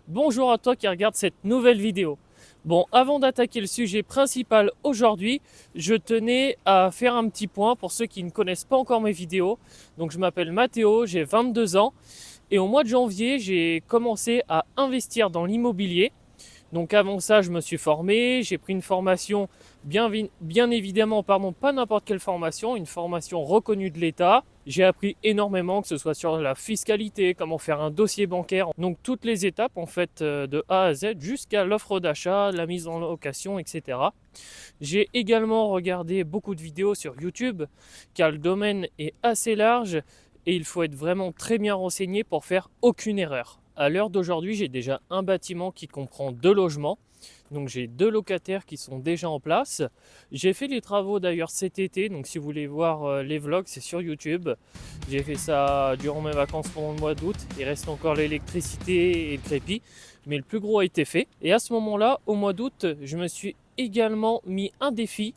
Bonjour à toi qui regarde cette nouvelle vidéo. Bon, avant d'attaquer le sujet principal aujourd'hui, je tenais à faire un petit point pour ceux qui ne connaissent pas encore mes vidéos. Donc je m'appelle Mathéo, j'ai 22 ans et au mois de janvier, j'ai commencé à investir dans l'immobilier. Donc avant ça, je me suis formé, j'ai pris une formation, bien évidemment, pardon, pas n'importe quelle formation, une formation reconnue de l'État. J'ai appris énormément, que ce soit sur la fiscalité, comment faire un dossier bancaire, donc toutes les étapes en fait de A à Z jusqu'à l'offre d'achat, la mise en location, etc. J'ai également regardé beaucoup de vidéos sur YouTube, car le domaine est assez large et il faut être vraiment très bien renseigné pour faire aucune erreur. À l'heure d'aujourd'hui, j'ai déjà un bâtiment qui comprend 2 logements. Donc j'ai 2 locataires qui sont déjà en place. J'ai fait les travaux d'ailleurs cet été, donc si vous voulez voir les vlogs, c'est sur YouTube. J'ai fait ça durant mes vacances pendant le mois d'août. Il reste encore l'électricité et le crépi, mais le plus gros a été fait. Et à ce moment-là, au mois d'août, je me suis également mis un défi,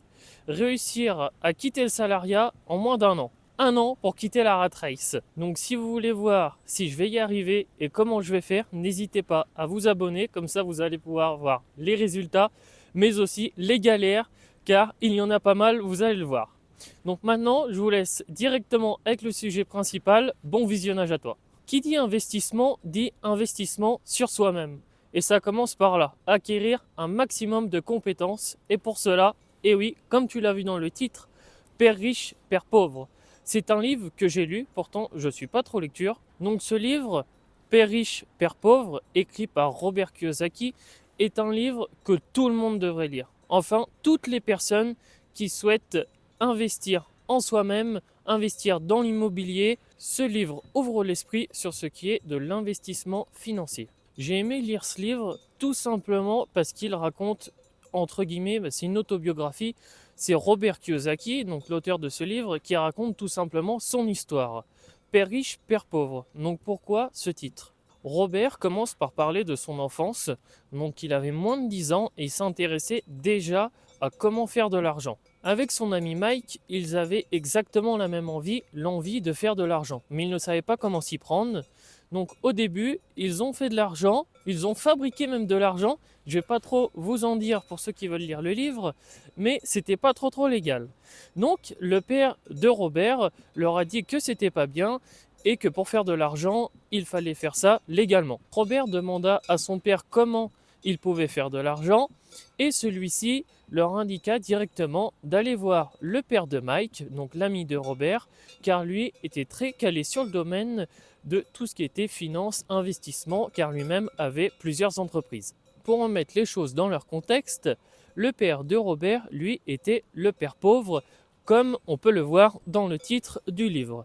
réussir à quitter le salariat en moins d'un an. Un an pour quitter la rat race. Donc si vous voulez voir si je vais y arriver et comment je vais faire, n'hésitez pas à vous abonner, comme ça vous allez pouvoir voir les résultats, mais aussi les galères, car il y en a pas mal, vous allez le voir. Donc maintenant, je vous laisse directement avec le sujet principal. Bon visionnage à toi. Qui dit investissement sur soi-même. Et ça commence par là, acquérir un maximum de compétences. Et pour cela, et oui, comme tu l'as vu dans le titre, Père riche, Père pauvre. C'est un livre que j'ai lu, pourtant je ne suis pas trop lecture. Donc ce livre, Père riche, Père pauvre, écrit par Robert Kiyosaki, est un livre que tout le monde devrait lire. Enfin, toutes les personnes qui souhaitent investir en soi-même, investir dans l'immobilier, ce livre ouvre l'esprit sur ce qui est de l'investissement financier. J'ai aimé lire ce livre tout simplement parce qu'il raconte, entre guillemets, c'est une autobiographie, c'est Robert Kiyosaki, donc l'auteur de ce livre, qui raconte tout simplement son histoire. Père riche, père pauvre. Donc pourquoi ce titre? Robert commence par parler de son enfance, donc il avait moins de 10 ans et il s'intéressait déjà à comment faire de l'argent. Avec son ami Mike, ils avaient exactement la même envie, l'envie de faire de l'argent, mais ils ne savaient pas comment s'y prendre. Donc au début, ils ont fait de l'argent, ils ont fabriqué même de l'argent. Je vais pas trop vous en dire pour ceux qui veulent lire le livre, mais c'était pas trop légal. Donc le père de Robert leur a dit que c'était pas bien et que pour faire de l'argent, il fallait faire ça légalement. Robert demanda à son père comment il pouvait faire de l'argent et celui-ci leur indiqua directement d'aller voir le père de Mike, donc l'ami de Robert, car lui était très calé sur le domaine de tout ce qui était finance, investissement, car lui-même avait plusieurs entreprises. Pour remettre les choses dans leur contexte, le père de Robert, lui, était le père pauvre, comme on peut le voir dans le titre du livre.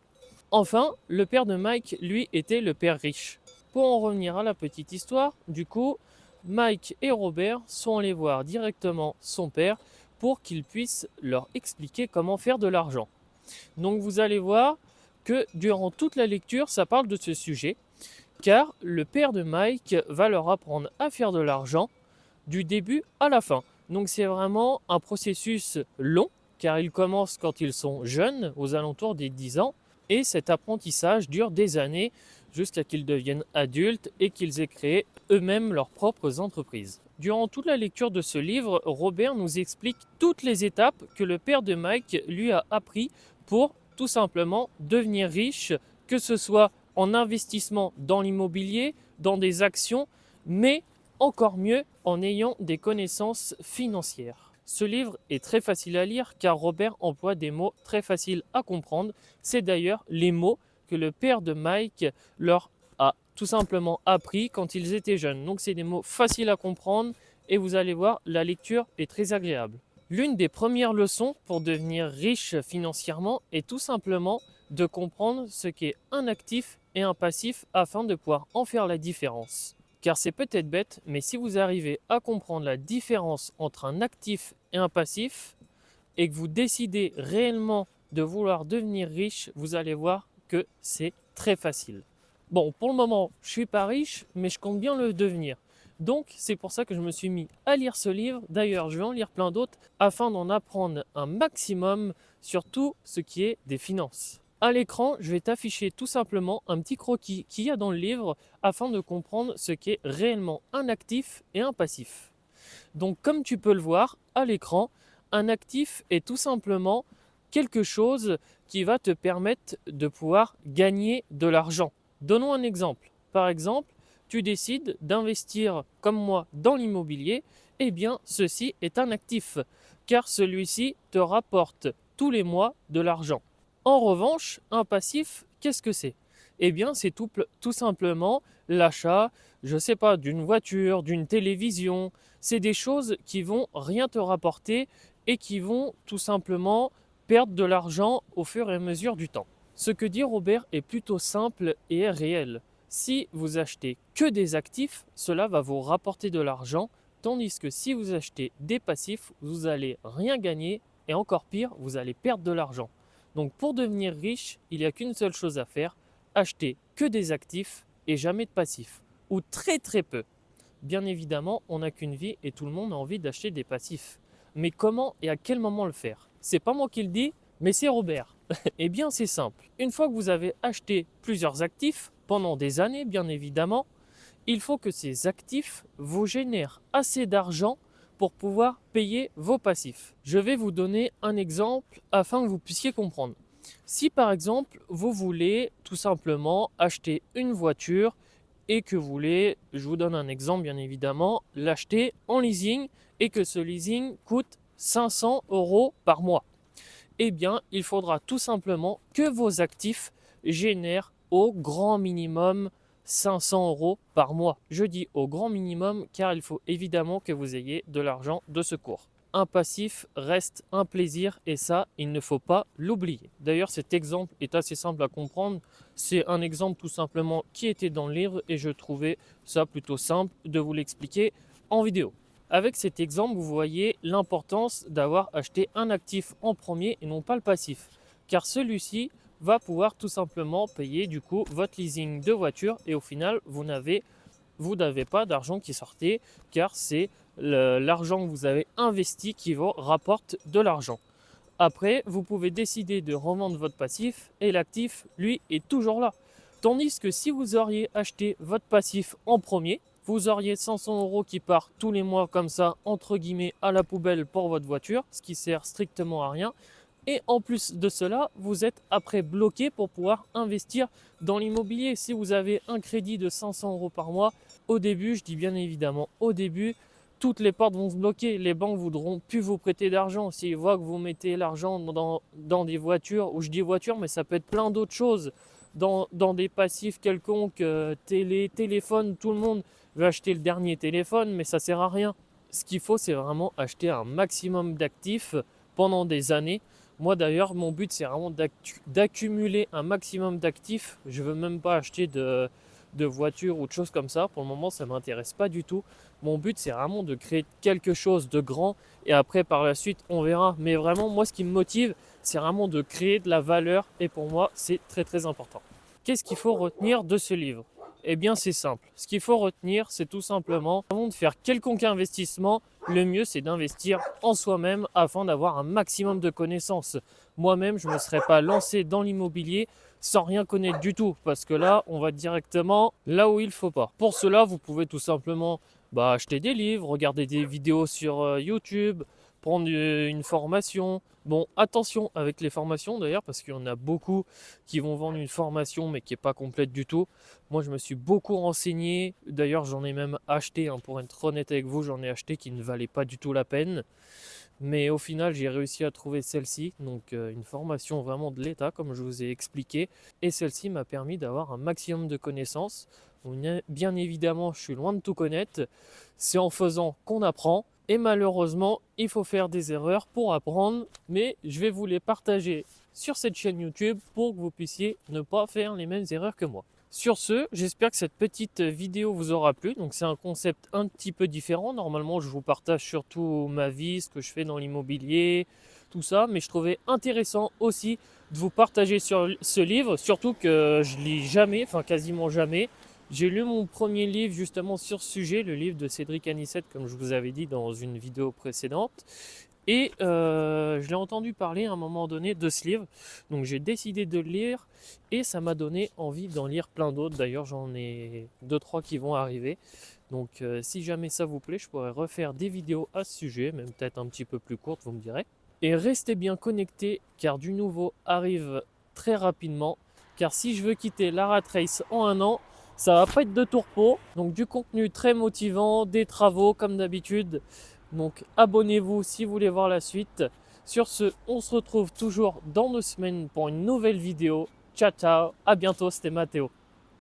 Enfin, le père de Mike, lui, était le père riche. Pour en revenir à la petite histoire, du coup, Mike et Robert sont allés voir directement son père pour qu'il puisse leur expliquer comment faire de l'argent. Donc vous allez voir que durant toute la lecture, ça parle de ce sujet, car le père de Mike va leur apprendre à faire de l'argent du début à la fin. Donc c'est vraiment un processus long, car il commence quand ils sont jeunes, aux alentours des 10 ans, et cet apprentissage dure des années jusqu'à qu'ils deviennent adultes et qu'ils aient créé eux-mêmes leurs propres entreprises. Durant toute la lecture de ce livre, Robert nous explique toutes les étapes que le père de Mike lui a appris pour tout simplement devenir riche, que ce soit en investissement dans l'immobilier, dans des actions, mais encore mieux en ayant des connaissances financières. Ce livre est très facile à lire car Robert emploie des mots très faciles à comprendre. C'est d'ailleurs les mots que le père de Mike leur a tout simplement appris quand ils étaient jeunes. Donc c'est des mots faciles à comprendre et vous allez voir, la lecture est très agréable. L'une des premières leçons pour devenir riche financièrement est tout simplement de comprendre ce qu'est un actif et un passif afin de pouvoir en faire la différence. Car c'est peut-être bête, mais si vous arrivez à comprendre la différence entre un actif et un passif, et que vous décidez réellement de vouloir devenir riche, vous allez voir que c'est très facile. Bon, pour le moment, je ne suis pas riche, mais je compte bien le devenir. Donc, c'est pour ça que je me suis mis à lire ce livre. D'ailleurs, je vais en lire plein d'autres afin d'en apprendre un maximum sur tout ce qui est des finances. À l'écran, je vais t'afficher tout simplement un petit croquis qu'il y a dans le livre afin de comprendre ce qu'est réellement un actif et un passif. Donc comme tu peux le voir à l'écran, un actif est tout simplement quelque chose qui va te permettre de pouvoir gagner de l'argent. Donnons un exemple. Par exemple, tu décides d'investir comme moi dans l'immobilier, eh bien ceci est un actif car celui-ci te rapporte tous les mois de l'argent. En revanche, un passif, qu'est-ce que c'est? Eh bien, c'est tout simplement l'achat, je ne sais pas, d'une voiture, d'une télévision. C'est des choses qui vont rien te rapporter et qui vont tout simplement perdre de l'argent au fur et à mesure du temps. Ce que dit Robert est plutôt simple et est réel. Si vous achetez que des actifs, cela va vous rapporter de l'argent, tandis que si vous achetez des passifs, vous n'allez rien gagner et encore pire, vous allez perdre de l'argent. Donc pour devenir riche, il n'y a qu'une seule chose à faire, acheter que des actifs et jamais de passifs, ou très très peu. Bien évidemment, on n'a qu'une vie et tout le monde a envie d'acheter des passifs. Mais comment et à quel moment le faire? C'est pas moi qui le dis, mais c'est Robert. Eh bien c'est simple. Une fois que vous avez acheté plusieurs actifs, pendant des années bien évidemment, il faut que ces actifs vous génèrent assez d'argent pour pouvoir payer vos passifs. Je vais vous donner un exemple afin que vous puissiez comprendre. Si par exemple vous voulez tout simplement acheter une voiture et que vous voulez, je vous donne un exemple bien évidemment, l'acheter en leasing et que ce leasing coûte 500 € par mois, eh bien il faudra tout simplement que vos actifs génèrent au grand minimum 500 € par mois. Je dis au grand minimum car il faut évidemment que vous ayez de l'argent de secours. Un passif reste un plaisir et ça, il ne faut pas l'oublier. D'ailleurs, cet exemple est assez simple à comprendre. C'est un exemple tout simplement qui était dans le livre et je trouvais ça plutôt simple de vous l'expliquer en vidéo. Avec cet exemple, vous voyez l'importance d'avoir acheté un actif en premier et non pas le passif. Car celui-ci va pouvoir tout simplement payer du coup votre leasing de voiture et au final, vous n'avez pas d'argent qui sortait car c'est l'argent que vous avez investi qui vous rapporte de l'argent. Après, vous pouvez décider de revendre votre passif et l'actif, lui, est toujours là. Tandis que si vous auriez acheté votre passif en premier, vous auriez 500 € qui partent tous les mois comme ça, entre guillemets, à la poubelle pour votre voiture, ce qui sert strictement à rien. Et en plus de cela, vous êtes après bloqué pour pouvoir investir dans l'immobilier. Si vous avez un crédit de 500 € par mois, au début, je dis bien évidemment au début, toutes les portes vont se bloquer. Les banques ne voudront plus vous prêter d'argent. S'ils voient que vous mettez l'argent dans des voitures, ou je dis voitures, mais ça peut être plein d'autres choses, dans des passifs quelconques, téléphone, tout le monde veut acheter le dernier téléphone, mais ça ne sert à rien. Ce qu'il faut, c'est vraiment acheter un maximum d'actifs pendant des années. Moi d'ailleurs, mon but, c'est vraiment d'accumuler un maximum d'actifs. Je ne veux même pas acheter de voitures ou de choses comme ça. Pour le moment, ça ne m'intéresse pas du tout. Mon but, c'est vraiment de créer quelque chose de grand et après, par la suite, on verra. Mais vraiment, moi, ce qui me motive, c'est vraiment de créer de la valeur et pour moi, c'est très très important. Qu'est-ce qu'il faut retenir de ce livre? Eh bien, c'est simple. Ce qu'il faut retenir, c'est tout simplement, avant de faire quelconque investissement, le mieux, c'est d'investir en soi-même afin d'avoir un maximum de connaissances. Moi-même, je ne me serais pas lancé dans l'immobilier sans rien connaître du tout, parce que là, on va directement là où il ne faut pas. Pour cela, vous pouvez tout simplement acheter des livres, regarder des vidéos sur YouTube, prendre une formation. Bon, attention avec les formations d'ailleurs, parce qu'il y en a beaucoup qui vont vendre une formation mais qui n'est pas complète du tout. Moi, je me suis beaucoup renseigné. D'ailleurs, j'en ai même acheté, pour être honnête avec vous, j'en ai acheté qui ne valaient pas du tout la peine. Mais au final, j'ai réussi à trouver celle-ci, donc une formation vraiment de l'État, comme je vous ai expliqué. Et celle-ci m'a permis d'avoir un maximum de connaissances. Bien évidemment, je suis loin de tout connaître. C'est en faisant qu'on apprend. Et malheureusement, il faut faire des erreurs pour apprendre. Mais je vais vous les partager sur cette chaîne YouTube pour que vous puissiez ne pas faire les mêmes erreurs que moi. Sur ce, j'espère que cette petite vidéo vous aura plu. Donc c'est un concept un petit peu différent. Normalement, je vous partage surtout ma vie, ce que je fais dans l'immobilier, tout ça. Mais je trouvais intéressant aussi de vous partager sur ce livre, surtout que je lis jamais, enfin quasiment jamais. J'ai lu mon premier livre justement sur ce sujet, le livre de Cédric Anissette, comme je vous avais dit dans une vidéo précédente. Et je l'ai entendu parler à un moment donné de ce livre. Donc j'ai décidé de le lire et ça m'a donné envie d'en lire plein d'autres. D'ailleurs, j'en ai 2-3 qui vont arriver. Donc si jamais ça vous plaît, je pourrais refaire des vidéos à ce sujet, même peut-être un petit peu plus courtes, vous me direz. Et restez bien connectés car du nouveau arrive très rapidement. Car si je veux quitter la Rat Race en un an, ça va pas être de tourpeau. Donc du contenu très motivant, des travaux comme d'habitude. Donc abonnez-vous si vous voulez voir la suite. Sur ce, on se retrouve toujours dans 2 semaines pour une nouvelle vidéo. Ciao ciao, à bientôt, c'était Mathéo.